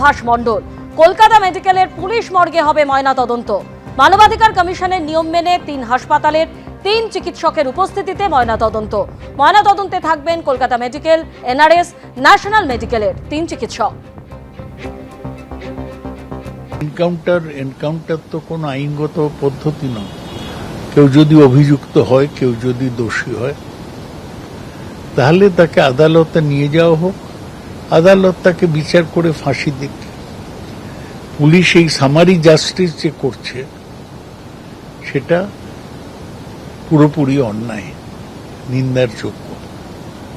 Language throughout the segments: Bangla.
সুভাষ মণ্ডল। কলকাতা মেডিকেলের পুলিশ মর্গে হবে ময়নাতদন্ত। মানবাধিকার কমিশনের নিয়ম মেনে 3 হাসপাতালের 3 চিকিৎসকের উপস্থিতিতে ময়নাতদন্ত। ময়নাতদন্তে থাকবেন কলকাতা মেডিকেল, এনআরএস, ন্যাশনাল মেডিকেলের 3 চিকিৎসক। এনকাউন্টার তো কোনো আইনগত পদ্ধতি নয়। কেউ যদি অভিযুক্ত হয়, কেউ যদি দোষী হয়, তাহলে তাকে আদালতে নিয়ে যাওয়া হোক, আদালত তাকে বিচার করে ফাঁসি দিক। পুলিশ এই সামারি জাস্টিস যে করছে সেটা পুরোপুরি অন্যায়, নিন্দার যোগ্য।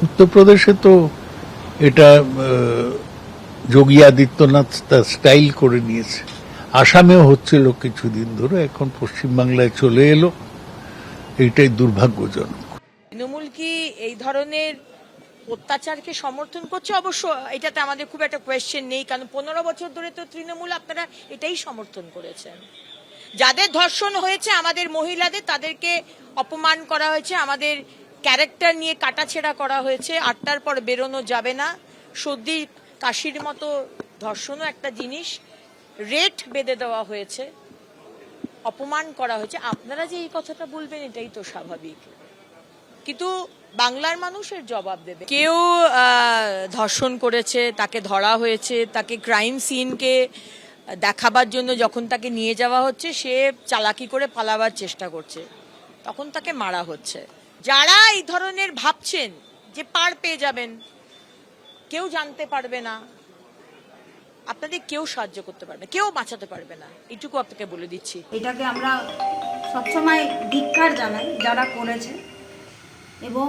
উত্তরপ্রদেশে তো এটা যোগী আদিত্যনাথ তার স্টাইল করে নিয়েছে, আসামেও হচ্ছিল কিছুদিন ধরে, এখন পশ্চিমবাংলায় চলে এলো। এইটাই দুর্ভাগ্যজনক। তৃণমূল কি এই ধরনের অত্যাচারকে সমর্থন করছে? অবশ্য এটাতে আমাদের খুব একটা কোয়েশ্চেন নেই, কারণ 15 বছর ধরে তো তৃণমূল আপনারা এটাই সমর্থন করেছেন। যাদের ধর্ষণ হয়েছে আমাদের মহিলাদের, তাদেরকে অপমান করা হয়েছে, আমাদের ক্যারেক্টার নিয়ে কাটাছেঁড়া করা হয়েছে, 8টার পর বেরোনো যাবে না, সর্দি কাশির মতো ধর্ষণও একটা জিনিস, রেট বেঁধে দেওয়া হয়েছে, অপমান করা হয়েছে। আপনারা যে এই কথাটা বলবেন এটাই তো স্বাভাবিক, কিন্তু বাংলার মানুষের জবাব দেবে। কেউ ধর্ষণ করেছে, তাকে ধরা হয়েছে, তাকে ক্রাইম সিনকে দেখাবার জন্য যখন তাকে নিয়ে যাওয়া হচ্ছে, সে চালাকি করে পালাবার চেষ্টা করছে, তখন তাকে মারা হচ্ছে। যারা এই ধরনের ভাবছেন যে পার পেয়ে যাবেন, কেউ জানতে পারবে না, আপনাদের কেউ সাহায্য করতে পারবে না, কেউ বাঁচাতে পারবে না, এইটুকু আপনাকে বলে দিচ্ছি। এটাকে আমরা সবসময় ধিক্কার জানাই যারা করেছে, এবং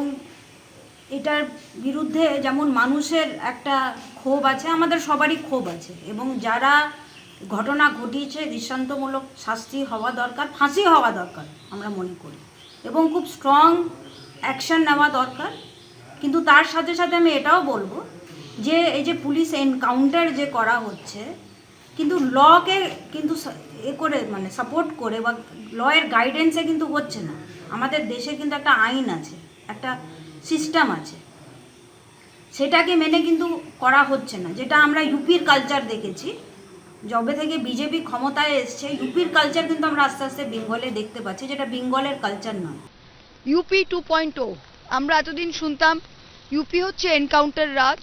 এটার বিরুদ্ধে যেমন মানুষের একটা ক্ষোভ আছে, আমাদের সবারই ক্ষোভ আছে, এবং যারা ঘটনা ঘটিয়েছে দৃষ্টান্তমূলক শাস্তি হওয়া দরকার, ফাঁসি হওয়া দরকার আমরা মনে করি, এবং খুব স্ট্রং অ্যাকশন নেওয়া দরকার। কিন্তু তার সাথে সাথে আমি এটাও বলবো যে এই যে পুলিশ এনকাউন্টার যে করা হচ্ছে, কিন্তু লকে কিন্তু এ করে মানে সাপোর্ট করে বা লয়ের গাইডেন্সে কিন্তু হচ্ছে না। আমাদের দেশে কিন্তু একটা আইন আছে, একটা সিস্টেম আছে, সেটাকে মেনে কিন্তু করা হচ্ছে না। যেটা আমরা ইউপির কালচার দেখেছি, যবে থেকে বিজেপি ক্ষমতায় এসছে, ইউপির কালচার কিন্তু আমরা আস্তে আস্তে বেঙ্গলে দেখতে পাচ্ছি, যেটা বেঙ্গলের কালচার নয়। ইউপি 2.0 আমরা এতদিন শুনতাম ইউপি হচ্ছে এনকাউন্টার রাজ,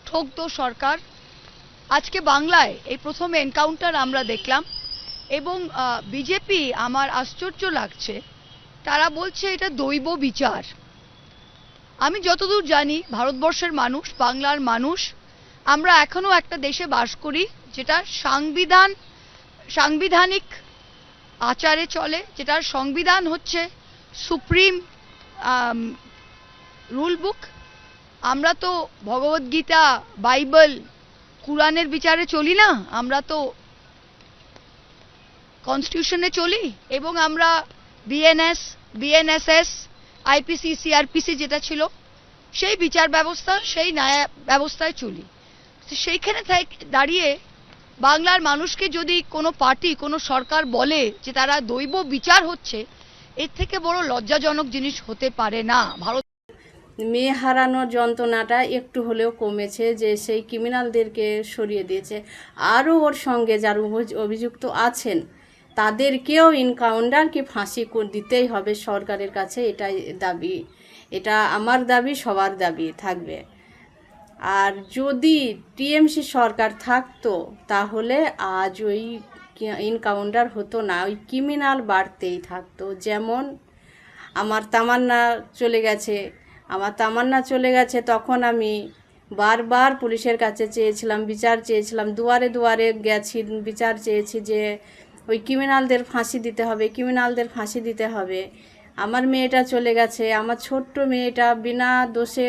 ঠকতো সরকার। আজকে বাংলায় এই প্রথম এনকাউন্টার আমরা দেখলাম, এবং বিজেপি, আমার আশ্চর্য লাগছে, তারা বলছে এটা দৈব বিচার। আমি যতদূর জানি ভারতবর্ষের মানুষ, বাংলার মানুষ, আমরা এখনো একটা দেশে বাস করি যেটা সাংবিধানিক আচারে চলে, যেটার সংবিধান হচ্ছে সুপ্রিম রুল বুক। আমরা তো ভগবদ্গীতা, বাইবেল, কুরআনের বিচারে চলি না, আমরা তো কনস্টিটিউশনে চলি, এবং আমরা বিএনএস, বিএনএসএস, আইপিসি, সিআরপিসি যেটা ছিল সেই বিচার ব্যবস্থা, সেই ন্যায় ব্যবস্থায় চলি। সেইখানে দাঁড়িয়ে বাংলার মানুষকে যদি কোনো পার্টি, কোনো সরকার বলে যে তারা দৈব বিচার হচ্ছে, এর থেকে বড় লজ্জাজনক জিনিস হতে পারে না। ভারত মেয়ে হারানোর যন্ত্রণাটা একটু হলেও কমেছে, যে সেই ক্রিমিনালদেরকে সরিয়ে দিয়েছে। আরও ওর সঙ্গে যারা অভিযুক্ত আছেন তাদেরকেও এনকাউন্টার কি ফাঁসি দিতেই হবে সরকারের কাছে, এটাই দাবি, এটা আমার দাবি, সবার দাবি থাকবে। আর যদি টিএমসি সরকার থাকতো তাহলে আজ ওই এনকাউন্টার হতো না, ওই ক্রিমিনাল বাড়তেই থাকতো। যেমন আমার তামান্না চলে গেছে, তখন আমি বারবার পুলিশের কাছে চেয়েছিলাম, বিচার চেয়েছিলাম, দুয়ারে দুয়ারে গেছি, বিচার চেয়েছি যে ওই ক্রিমিনালদের ফাঁসি দিতে হবে। আমার মেয়েটা চলে গেছে, আমার ছোট্ট মেয়েটা বিনা দোষে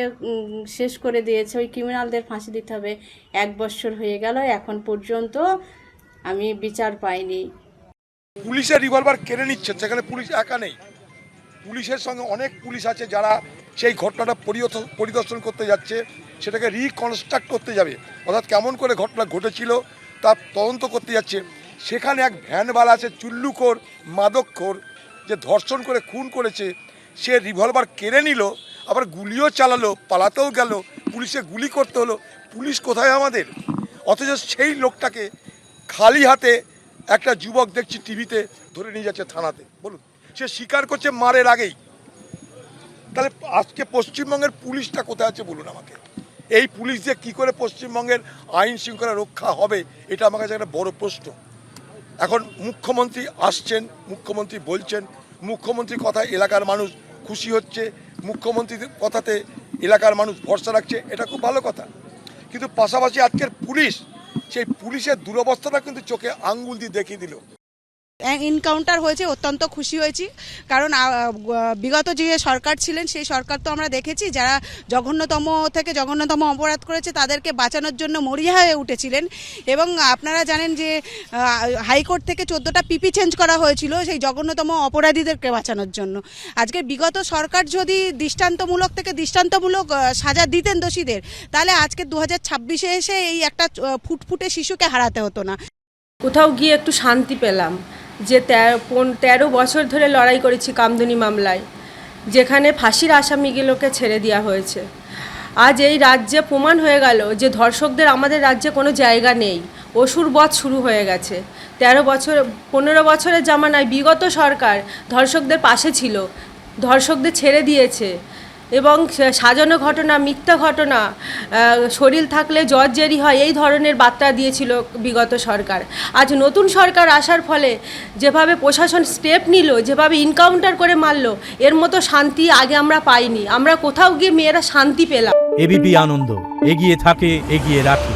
শেষ করে দিয়েছে, ওই ক্রিমিনালদের ফাঁসি দিতে হবে। 1 বছর হয়ে গেল, এখন পর্যন্ত আমি বিচার পাইনি। পুলিশের রিভলভার কেড়ে নিচ্ছে, সেখানে পুলিশ একা নেই, পুলিশের সঙ্গে অনেক পুলিশ আছে যারা সেই ঘটনাটা পরিদর্শন করতে যাচ্ছে, সেটাকে রিকনস্ট্রাক্ট করতে যাবে, অর্থাৎ কেমন করে ঘটনা ঘটেছিল তার তদন্ত করতে যাচ্ছে। সেখানে এক ভ্যানওয়ালা আছে, চুল্লুখোর, মাদকখোর, যে ধর্ষণ করে খুন করেছে, সে রিভলভার কেড়ে নিল, আবার গুলিও চালালো, পালাতেও গেল, পুলিশে গুলি করতে হলো। পুলিশ কোথায় আমাদের? অথচ সেই লোকটাকে খালি হাতে একটা যুবক দেখছি টিভিতে ধরে নিয়ে যাচ্ছে থানাতে। বলুন, সে স্বীকার করছে মারের আগেই। তাহলে আজকে পশ্চিমবঙ্গের পুলিশটা কোথায় আছে বলুন আমাকে? এই পুলিশ দিয়ে কী করে পশ্চিমবঙ্গের আইন শৃঙ্খলা রক্ষা হবে, এটা আমার কাছে একটা বড় প্রশ্ন। এখন মুখ্যমন্ত্রী আসছেন, মুখ্যমন্ত্রী বলছেন, মুখ্যমন্ত্রীর কথায় এলাকার মানুষ খুশি হচ্ছে, মুখ্যমন্ত্রীর কথাতে এলাকার মানুষ ভরসা রাখছে, এটা খুব ভালো কথা। কিন্তু পাশাপাশি আজকের পুলিশ, সেই পুলিশের দুরবস্থাটা কিন্তু চোখে আঙ্গুল দিয়ে দেখিয়ে দিল। এনকাউন্টার হয়েছে, অত্যন্ত খুশি হয়েছি, কারণ বিগত যে সরকার ছিলেন সেই সরকার তো আমরা দেখেছি যারা জঘন্যতম থেকে জঘন্যতম অপরাধ করেছে তাদেরকে বাঁচানোর জন্য মরিয়া হয়ে উঠেছিলেন। এবং আপনারা জানেন যে হাইকোর্ট থেকে 14টা পিপি চেঞ্জ করা হয়েছিল সেই জঘন্যতম অপরাধীদেরকে বাঁচানোর জন্য। আজকে বিগত সরকার যদি দৃষ্টান্তমূলক থেকে দৃষ্টান্তমূলক সাজা দিতেন দোষীদের, তাহলে আজকে 2026-এ এসে এই একটা ফুটফুটে শিশুকে হারাতে হতো না। কোথাও গিয়ে একটু শান্তি পেলাম যে 13 বছর ধরে লড়াই করেছি কামদুনি মামলায়, যেখানে ফাঁসির আসামিগুলোকে ছেড়ে দেওয়া হয়েছে। আজ এই রাজ্যে প্রমাণ হয়ে গেল যে ধর্ষকদের আমাদের রাজ্যে কোনো জায়গা নেই, অসুর বধ শুরু হয়ে গেছে। 15 বছরের জামানায় বিগত সরকার ধর্ষকদের পাশে ছিল, ধর্ষকদের ছেড়ে দিয়েছে এবং সাজানো ঘটনা, মিথ্যা ঘটনা, শরীর থাকলে জর্জরি হয়, এই ধরনের বার্তা দিয়েছিল বিগত সরকার। আজ নতুন সরকার আসার ফলে যেভাবে প্রশাসন স্টেপ নিল, যেভাবে এনকাউন্টার করে মারলো, এর মতো শান্তি আগে আমরা পাইনি। আমরা কোথাও গিয়ে মেয়েরা শান্তি পেলাম। এবিপি আনন্দ, এগিয়ে থাকে, এগিয়ে রাখে।